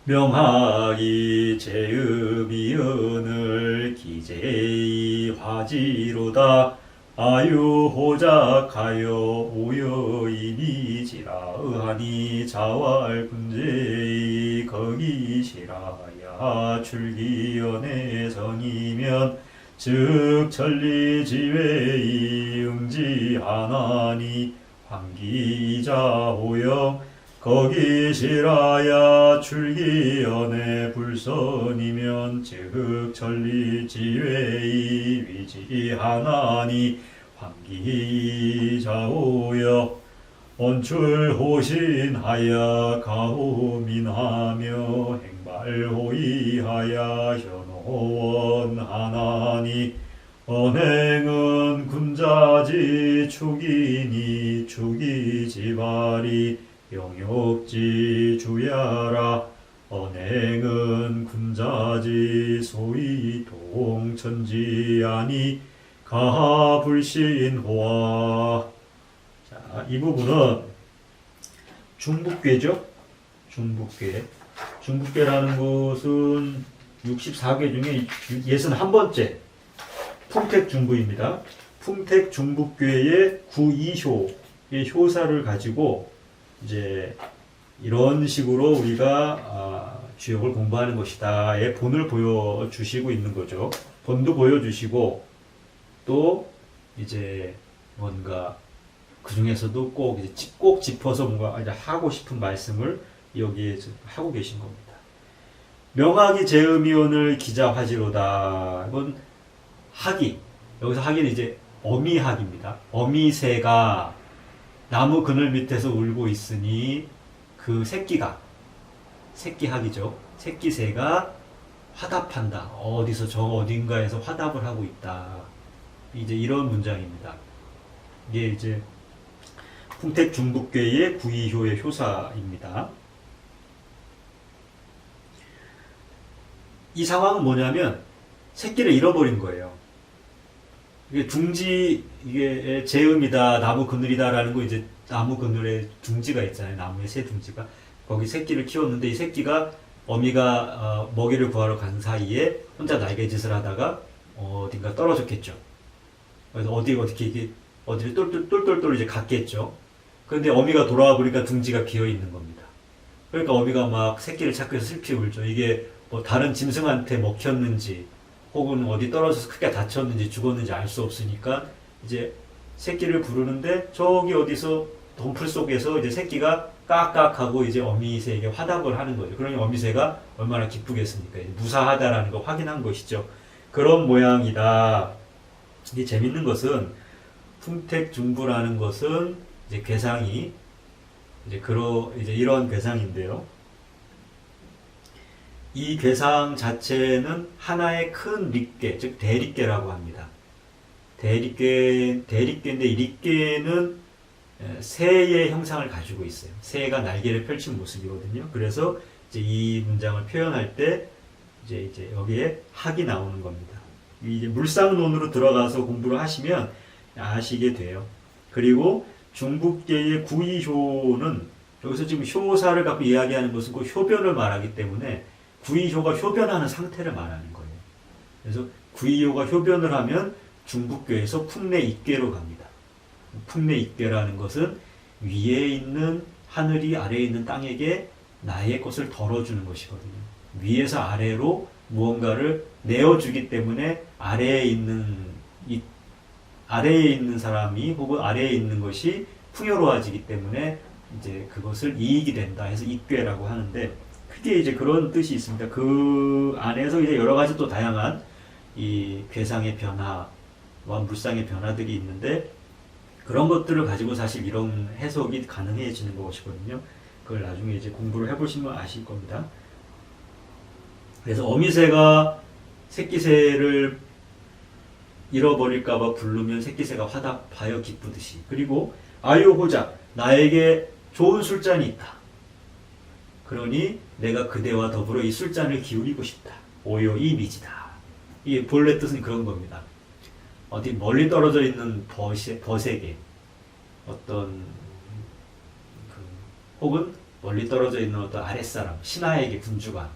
명하기 제음이언을 기재이 화지로다. 아유호작하여 오여이미지라. 의하니 자왈군제이 거기시라야. 출기연의 성이면 즉 천리지외이 응지하나니. 환기자호영 거기시라야. 출기연의 불선이면 즉 천리지외이 위지하나니. 환기자오여 언출호신하야. 가호민하며 행발호의하야. 현호원하나니. 언행은 군자지 축이니 축이지발이 영욕지 주야라. 언행은 군자지 소위 동천지아니 가불신호와. 자, 이 부분은 중북괴죠. 중북괴. 중북괴라는 것은 64개 중에 61번째 풍택중부입니다. 풍택중북괴의 구이효의 효사를 가지고 이제 이런 식으로 우리가 주역을 공부하는 것이다의 본을 보여주시고 있는 거죠. 본도 보여주시고 또 이제 뭔가 그 중에서도 꼭 짚어서 뭔가 이제 하고 싶은 말씀을 여기에 하고 계신 겁니다. 명학이 제음이온을 기자화지로다. 이건 학이, 여기서 학이는 이제 어미학입니다. 어미새가 나무 그늘 밑에서 울고 있으니 그 새끼학이죠. 새끼새가 화답한다. 어디서 저 어딘가에서 화답을 하고 있다. 이제 이런 문장입니다. 이게 이제 풍택중북괴의 구이효의 효사입니다. 이 상황은 뭐냐면 새끼를 잃어버린 거예요. 이게 이게 제음이다, 나무 그늘이다라는 거, 이제 나무 그늘에 둥지가 있잖아요. 나무에 새 둥지가. 거기 새끼를 키웠는데 이 새끼가 어미가 먹이를 구하러 간 사이에 혼자 날개짓을 하다가 어딘가 떨어졌겠죠. 그래서 어디를 똘똘똘 이제 갔겠죠. 그런데 어미가 돌아와 보니까 둥지가 비어 있는 겁니다. 그러니까 어미가 막 새끼를 찾기 위해서 슬피 울죠. 이게 뭐 다른 짐승한테 먹혔는지 혹은 어디 떨어져서 크게 다쳤는지 죽었는지 알 수 없으니까 이제 새끼를 부르는데 저기 어디서 덤풀 속에서 이제 새끼가 깍깍하고 이제 어미새에게 화답을 하는 거죠. 그러니 어미새가 얼마나 기쁘겠습니까? 무사하다라는 거 확인한 것이죠. 그런 모양이다. 이게 재밌는 것은 풍택중부라는 것은 이제 괴상이 이제 이런 괴상인데요. 이 괴상 자체는 하나의 큰 릿괴, 즉 대릿괴라고 합니다. 대릿괴인데 이 릿괴는 새의 형상을 가지고 있어요. 새가 날개를 펼친 모습이거든요. 그래서 이제 이 문장을 표현할 때 이제 여기에 학이 나오는 겁니다. 이제 물상론으로 들어가서 공부를 하시면 아시게 돼요. 그리고 중북계의 구이효는 여기서 지금 효사를 갖고 이야기하는 것은 그 효변을 말하기 때문에 구이효가 효변하는 상태를 말하는 거예요. 그래서 구이효가 효변을 하면 중북교에서 풍내입계로 갑니다. 풍내입계라는 것은 위에 있는 하늘이 아래에 있는 땅에게 나의 것을 덜어주는 것이거든요. 위에서 아래로 무언가를 내어주기 때문에 아래에 있는 사람이 혹은 아래에 있는 것이 풍요로워지기 때문에 이제 그것을 이익이 된다 해서 입괴라고 하는데, 크게 이제 그런 뜻이 있습니다. 그 안에서 이제 여러 가지 또 다양한 이 괴상의 변화와 물상의 변화들이 있는데, 그런 것들을 가지고 사실 이런 해석이 가능해지는 것이거든요. 그걸 나중에 이제 공부를 해보시면 아실 겁니다. 그래서 어미새가 새끼새를 잃어버릴까봐 부르면 새끼새가 화답하여 기쁘듯이, 그리고 아유호자, 나에게 좋은 술잔이 있다. 그러니 내가 그대와 더불어 이 술잔을 기울이고 싶다. 오요 이 미지다. 이게 본래 뜻은 그런 겁니다. 어디 멀리 떨어져 있는 벗에게 어떤 혹은 멀리 떨어져 있는 어떤 아랫사람, 신하에게 군주가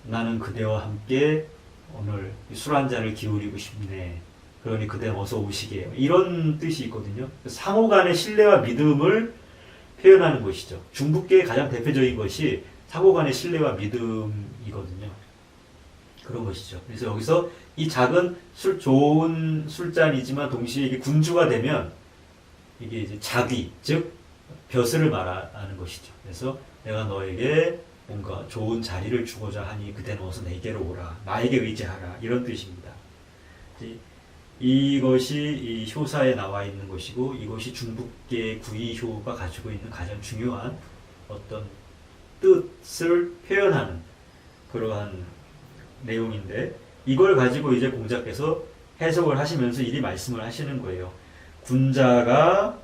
나는 그대와 함께 오늘 술 한 잔을 기울이고 싶네. 그러니 그대는 어서 오시게. 이런 뜻이 있거든요. 상호 간의 신뢰와 믿음을 표현하는 것이죠. 중국계의 가장 대표적인 것이 상호 간의 신뢰와 믿음이거든요. 그런 것이죠. 그래서 여기서 이 작은 좋은 술잔이지만 동시에 이게 군주가 되면 이게 이제 자귀, 즉 벼슬을 말하는 것이죠. 그래서 내가 너에게 뭔가 좋은 자리를 주고자 하니 그대는 어서 내게로 오라. 나에게 의지하라. 이런 뜻입니다. 이것이 이 효사에 나와 있는 것이고 이것이 중국계 구이효가 가지고 있는 가장 중요한 어떤 뜻을 표현하는 그러한 내용인데 이걸 가지고 이제 공자께서 해석을 하시면서 이리 말씀을 하시는 거예요. 군자가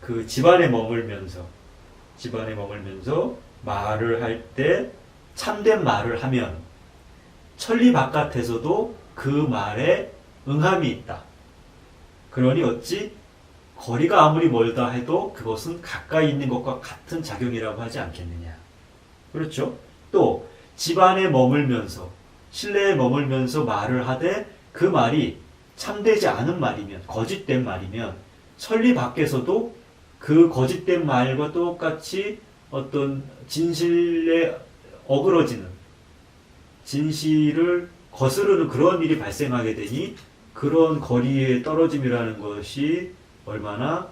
그 집안에 머물면서 말을 할 때 참된 말을 하면 천리 바깥에서도 그 말에 응함이 있다. 그러니 어찌 거리가 아무리 멀다 해도 그것은 가까이 있는 것과 같은 작용이라고 하지 않겠느냐. 그렇죠? 또 집안에 머물면서 실내에 머물면서 말을 하되 그 말이 참되지 않은 말이면 거짓된 말이면 천리 밖에서도 그 거짓된 말과 똑같이 어떤 진실에 어그러지는 진실을 거스르는 그런 일이 발생하게 되니 그런 거리의 떨어짐이라는 것이 얼마나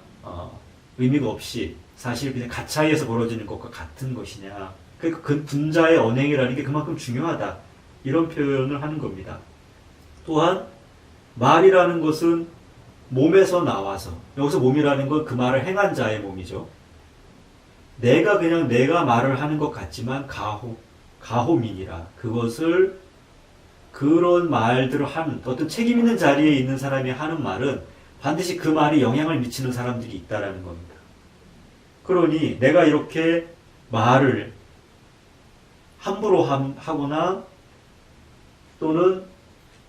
의미가 없이 사실 그냥 가차이에서 벌어지는 것과 같은 것이냐. 그 군자의 언행이라는 게 그만큼 중요하다. 이런 표현을 하는 겁니다. 또한 말이라는 것은 몸에서 나와서 여기서 몸이라는 건 그 말을 행한 자의 몸이죠. 내가 말을 하는 것 같지만 가호민이라 그것을 그런 말들을 하는 어떤 책임 있는 자리에 있는 사람이 하는 말은 반드시 그 말이 영향을 미치는 사람들이 있다라는 겁니다. 그러니 내가 이렇게 말을 함부로 하거나 또는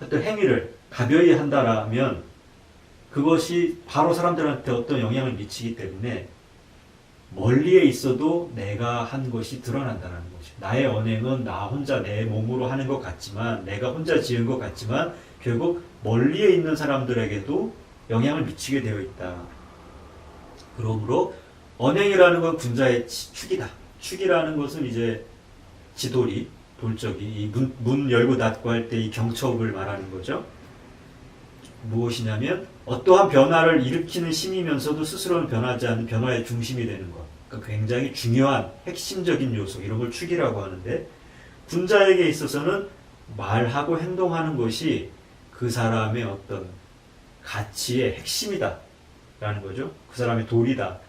어떤 행위를 가벼이 한다라면 그것이 바로 사람들한테 어떤 영향을 미치기 때문에 멀리에 있어도 내가 한 것이 드러난다는 거죠. 나의 언행은 나 혼자 내 몸으로 하는 것 같지만 내가 혼자 지은 것 같지만 결국 멀리에 있는 사람들에게도 영향을 미치게 되어 있다. 그러므로 언행이라는 건 군자의 축이다. 축이라는 것은 이제 지돌이, 돌적이 이 문 열고 닫고 할 때 이 경첩을 말하는 거죠. 무엇이냐면 어떠한 변화를 일으키는 힘이면서도 스스로는 변하지 않는 변화의 중심이 되는 것. 그러니까 굉장히 중요한 핵심적인 요소 이런 걸 축이라고 하는데 군자에게 있어서는 말하고 행동하는 것이 그 사람의 어떤 가치의 핵심이다 라는 거죠. 그 사람의 도리다.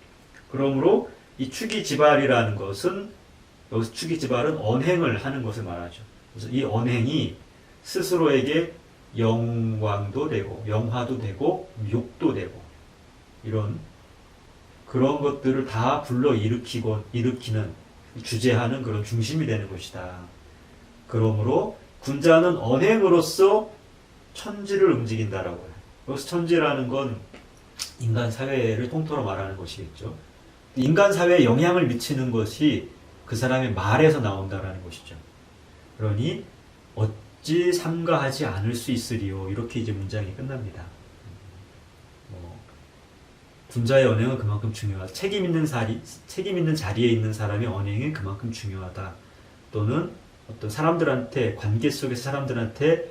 그러므로 이 축이지발이라는 것은 여기서 축이지발은 언행을 하는 것을 말하죠. 그래서 이 언행이 스스로에게 영광도 되고 명화도 되고 욕도 되고 이런 그런 것들을 다 불러 일으키는 주재하는 그런 중심이 되는 것이다. 그러므로 군자는 언행으로서 천지를 움직인다라고 해요. 여기서 천지라는 건 인간 사회를 통틀어 말하는 것이겠죠. 인간 사회에 영향을 미치는 것이 그 사람의 말에서 나온다라는 것이죠. 그러니 어찌 삼가하지 않을 수 있으리요. 이렇게 이제 문장이 끝납니다. 군자의 언행은 그만큼 중요하다. 책임 있는 자리에 있는 사람의 언행이 그만큼 중요하다. 또는 어떤 사람들한테 관계 속에서 사람들한테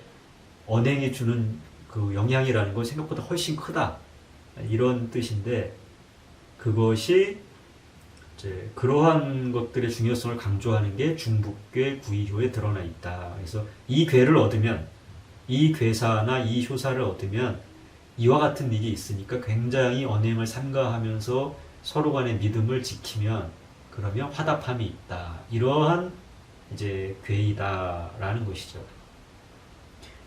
언행이 주는 그 영향이라는 건 생각보다 훨씬 크다. 이런 뜻인데 그것이 이제 그러한 것들의 중요성을 강조하는 게 중북괴 구이효에 드러나 있다. 그래서 이 괴를 얻으면 이 괴사나 이 효사를 얻으면 이와 같은 일이 있으니까 굉장히 언행을 삼가하면서 서로 간의 믿음을 지키면 그러면 화답함이 있다. 이러한 이제 괴이다라는 것이죠.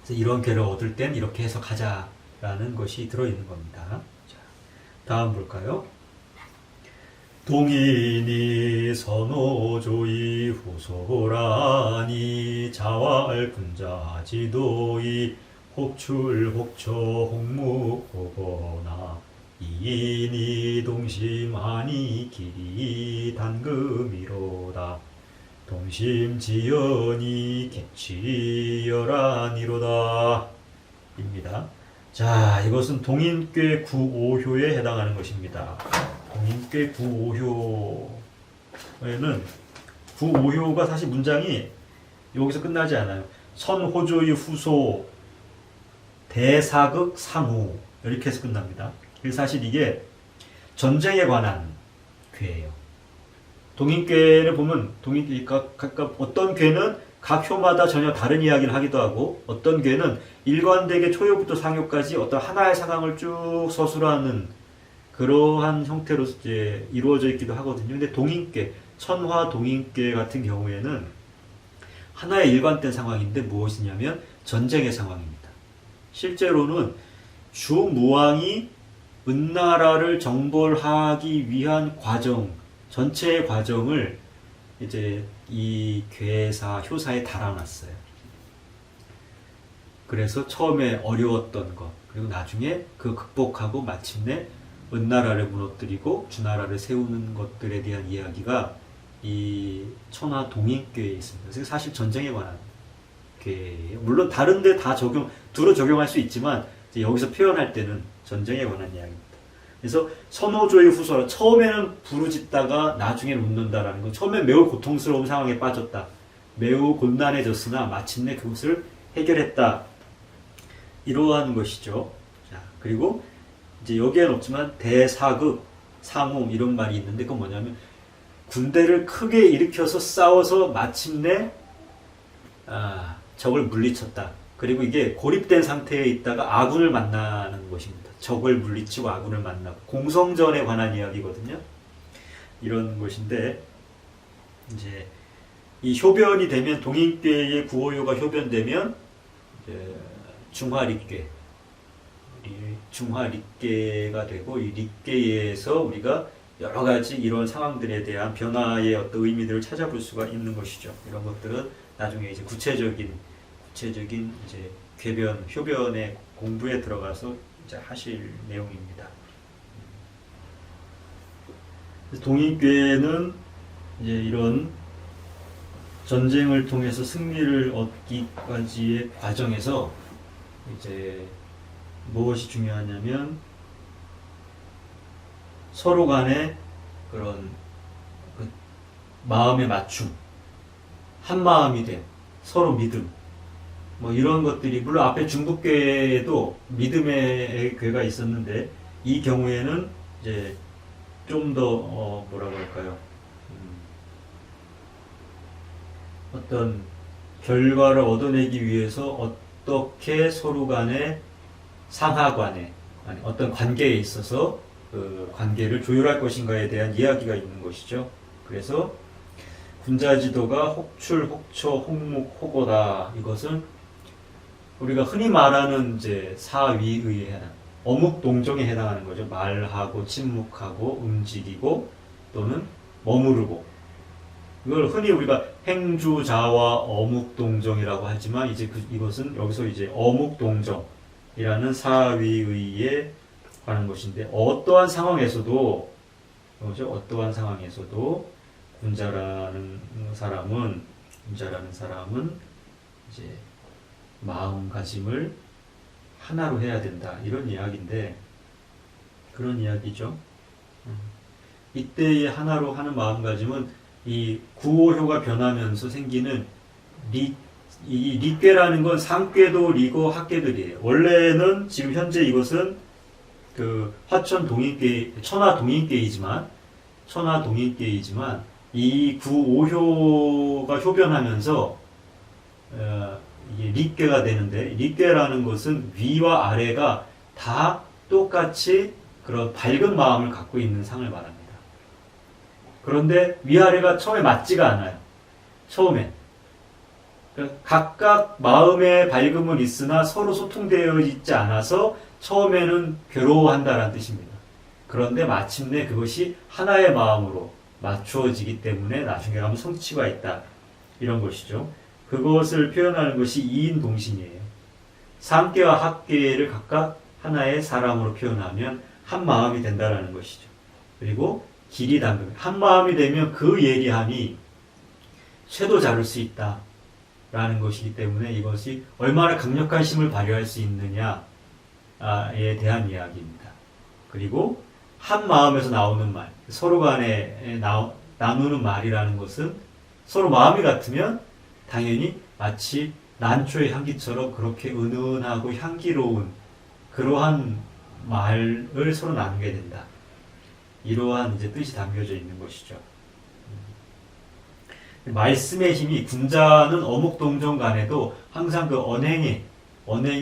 그래서 이런 괴를 얻을 땐 이렇게 해석하자라는 것이 들어있는 겁니다. 자, 다음 볼까요? 동인이 선호조이 후소라니 자왈 군자지도이 혹출 혹초 혹묵 호거나 이인이 동심하니 길이 단금이로다. 동심지연이 개취열하니로다. 입니다. 자, 이것은 동인괴 구오효에 해당하는 것입니다. 동인괴 구오효에는 구오효가 사실 문장이 여기서 끝나지 않아요. 선호조의 후소 대사극 상호 이렇게 해서 끝납니다. 그래서 사실 이게 전쟁에 관한 괴예요. 동인괴를 보면 각각 어떤 괴는 각 효마다 전혀 다른 이야기를 하기도 하고 어떤 괴는 일관되게 초효부터 상효까지 어떤 하나의 상황을 쭉 서술하는 그러한 형태로 이제 이루어져 있기도 하거든요. 근데 동인괴, 천화 동인괴 같은 경우에는 하나의 일관된 상황인데 무엇이냐면 전쟁의 상황입니다. 실제로는 주무왕이 은나라를 정벌하기 위한 과정, 전체의 과정을 이제 이 괴사, 효사에 달아놨어요. 그래서 처음에 어려웠던 것, 그리고 나중에 그 극복하고 마침내 은나라를 무너뜨리고 주나라를 세우는 것들에 대한 이야기가 이 천하 동인괴에 있습니다. 그래서 사실 전쟁에 관한 괴예요. 물론 다른데 다 두루 적용할 수 있지만 여기서 표현할 때는 전쟁에 관한 이야기입니다. 그래서 선호조의 후소라, 처음에는 부르짖다가 나중에는 웃는다라는 거. 처음엔 매우 고통스러운 상황에 빠졌다. 매우 곤란해졌으나 마침내 그것을 해결했다. 이러한 것이죠. 자, 그리고 이제 여기에는 없지만 대사극, 상호 이런 말이 있는데 그건 뭐냐면 군대를 크게 일으켜서 싸워서 마침내 적을 물리쳤다. 그리고 이게 고립된 상태에 있다가 아군을 만나는 것입니다. 적을 물리치고 아군을 만나고 공성전에 관한 이야기거든요. 이런 것인데 이제 이 효변이 되면 동인괴의 구호효가 효변되면 중화립괴, 중화립괴가 되고 이 립괴에서 우리가 여러 가지 이런 상황들에 대한 변화의 어떤 의미들을 찾아볼 수가 있는 것이죠. 이런 것들은 나중에 이제 구체적인 이제 궤변, 효변의 공부에 들어가서 이제 하실 내용입니다. 동인괴는 이제 이런 전쟁을 통해서 승리를 얻기까지의 과정에서 이제 무엇이 중요하냐면 서로 간의 그런 그 마음의 맞춤, 한 마음이 된 서로 믿음, 뭐 이런 것들이 물론 앞에 중국괴에도 믿음의 괴가 있었는데 이 경우에는 이제 좀 더 뭐라고 할까요? 어떤 결과를 얻어내기 위해서 어떻게 서로 간의 상하관에 아니 어떤 관계에 있어서 그 관계를 조율할 것인가에 대한 이야기가 있는 것이죠. 그래서 군자지도가 혹출, 혹처, 혹묵, 혹오다. 이것은 우리가 흔히 말하는 이제 사위의에 해당, 어묵동정에 해당하는 거죠. 말하고 침묵하고 움직이고 또는 머무르고. 이걸 흔히 우리가 행주자와 어묵동정이라고 하지만 이제 이것은 여기서 이제 어묵동정이라는 사위의에 관한 것인데 어떠한 상황에서도 그렇죠? 어떠한 상황에서도 군자라는 사람은 이제 마음가짐을 하나로 해야 된다 이런 이야기인데 그런 이야기죠. 이때의 하나로 하는 마음가짐은 이 구호효가 변하면서 생기는 이 리괴라는 건 상괴도 리고 학괴들이에요. 원래는 지금 현재 이것은 그 화천 동인괴, 천하 동인괴이지만 이 구오효가 효변하면서 이게 리괴가 되는데 리괴라는 것은 위와 아래가 다 똑같이 그런 밝은 마음을 갖고 있는 상을 말합니다. 그런데 위아래가 처음에 맞지가 않아요. 처음에 각각 마음의 밝음은 있으나 서로 소통되어 있지 않아서 처음에는 괴로워한다는 뜻입니다. 그런데 마침내 그것이 하나의 마음으로 맞추어지기 때문에 나중에 가면 성취가 있다. 이런 것이죠. 그것을 표현하는 것이 이인동신이에요. 상계와 학계를 각각 하나의 사람으로 표현하면 한 마음이 된다라는 것이죠. 그리고 길이 담금. 한 마음이 되면 그 예리함이 쇠도 자를 수 있다라는 것이기 때문에 이것이 얼마나 강력한 힘을 발휘할 수 있느냐에 대한 이야기입니다. 그리고 한 마음에서 나오는 말, 서로 간에 나누는 말이라는 것은 서로 마음이 같으면 당연히 마치 난초의 향기처럼 그렇게 은은하고 향기로운 그러한 말을 서로 나누게 된다. 이러한 이제 뜻이 담겨져 있는 것이죠. 말씀의 힘이 군자는 어묵동정 간에도 항상 그 언행에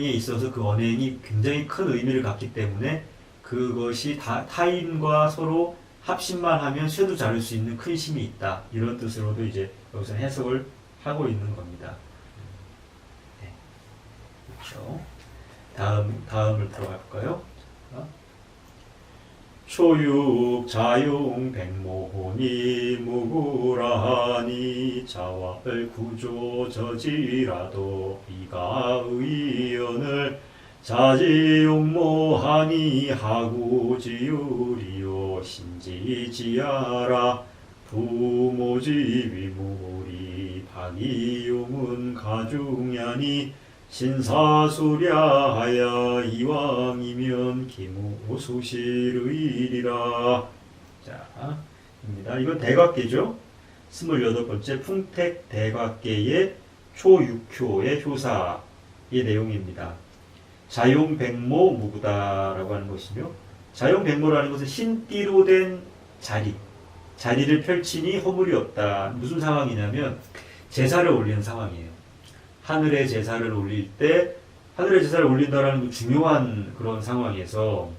있어서 그 언행이 굉장히 큰 의미를 갖기 때문에 그것이 타인과 서로 합심만 하면 쇠도 자를 수 있는 큰 힘이 있다. 이런 뜻으로도 이제 여기서 해석을 하고 있는 겁니다. 네. 그렇죠. 다음을 들어가 볼까요? 초육 자용 백모혼이 무구라하니 자왈 구조 저지라도 이가 의연을 자지용모하니 하구지유리요 신지지야라 부모지위무리 박이용은 가중야니 신사수랴하야 이왕이면 기무수실의리라. 자, 입니다. 이건 대각계죠. 28번째 풍택 대각계의 초육효의 효사의 내용입니다. 자용백모 무구다라고 하는 것이며, 자용백모라는 것은 흰띠로 된 자리를 펼치니 허물이 없다. 무슨 상황이냐면 제사를 올리는 상황이에요. 하늘에 제사를 올릴 때, 하늘에 제사를 올린다라는 중요한 그런 상황에서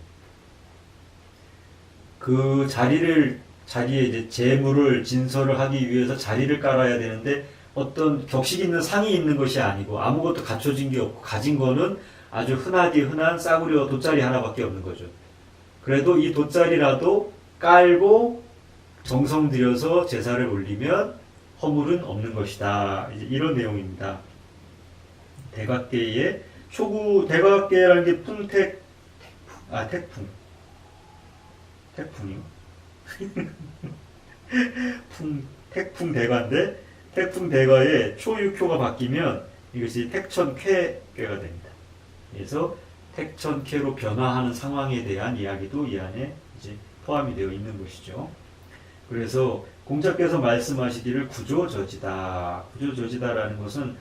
그 자리에 이제 제물을 진설을 하기 위해서 자리를 깔아야 되는데 어떤 격식 있는 상이 있는 것이 아니고 아무것도 갖춰진 게 없고 가진 거는 아주 흔하디 흔한 싸구려 돗자리 하나밖에 없는 거죠. 그래도 이 돗자리라도 깔고 정성 들여서 제사를 올리면 허물은 없는 것이다. 이제 이런 내용입니다. 대각계의 대각계라는 게 태풍이요. 태풍 대가인데 태풍 대가에 초육효가 바뀌면 이것이 택천쾌가 됩니다. 그래서 택천쾌로 변화하는 상황에 대한 이야기도 이 안에 이제 포함이 되어 있는 것이죠. 그래서 공자께서 말씀하시기를 구조저지다. 구조저지다라는 것은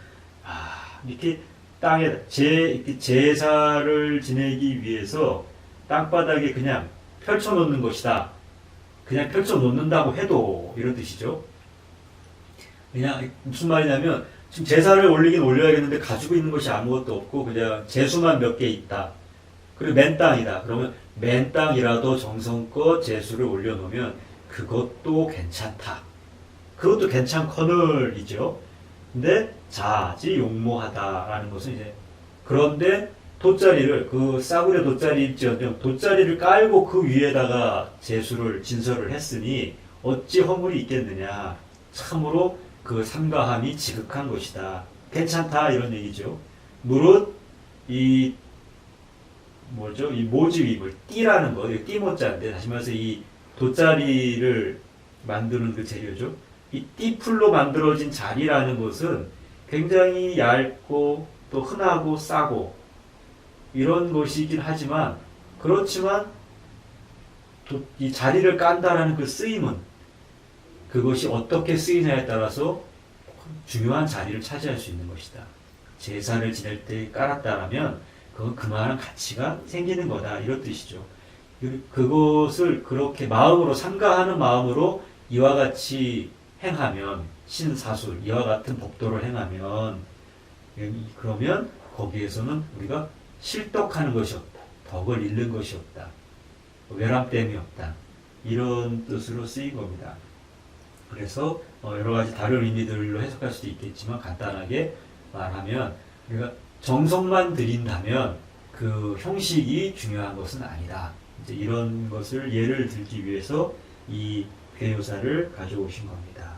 이렇게 땅에 제사를 지내기 위해서 땅바닥에 그냥 펼쳐놓는 것이다. 그냥 펼쳐놓는다고 해도 이런 뜻이죠. 그냥 무슨 말이냐면 지금 제사를 올리긴 올려야겠는데 가지고 있는 것이 아무것도 없고 그냥 제수만 몇 개 있다. 그리고 맨 땅이다. 그러면 맨 땅이라도 정성껏 제수를 올려놓으면 그것도 괜찮다. 그것도 괜찮거늘이죠. 근데 자지 용모하다라는 것은 이제 그런데 돗자리를 그 싸구려 돗자리일지언정 돗자리를 깔고 그 위에다가 진설을 했으니 어찌 허물이 있겠느냐. 참으로 그 삼가함이 지극한 것이다. 괜찮다 이런 얘기죠. 무릇 이 모지위물 띠라는 거, 띠모자인데 다시 말해서 이 돗자리를 만드는 그 재료죠. 이 띠풀로 만들어진 자리라는 것은 굉장히 얇고 또 흔하고 싸고 이런 것이긴 하지만 그렇지만 이 자리를 깐다라는 그 쓰임은 그것이 어떻게 쓰이냐에 따라서 중요한 자리를 차지할 수 있는 것이다. 제사를 지낼 때 깔았다라면 그건 그만한 가치가 생기는 거다. 이런 뜻이죠. 그것을 그렇게 마음으로 삼가하는 마음으로 이와 같이 행하면 신사술 이와 같은 법도를 행하면 그러면 거기에서는 우리가 실덕하는 것이 없다. 덕을 잃는 것이 없다. 외람됨이 없다. 이런 뜻으로 쓰인 겁니다. 그래서 여러 가지 다른 의미들로 해석할 수도 있겠지만 간단하게 말하면 우리가 정성만 들인다면 그 형식이 중요한 것은 아니다. 이제 이런 것을 예를 들기 위해서 이 괴요사를 가져오신 겁니다.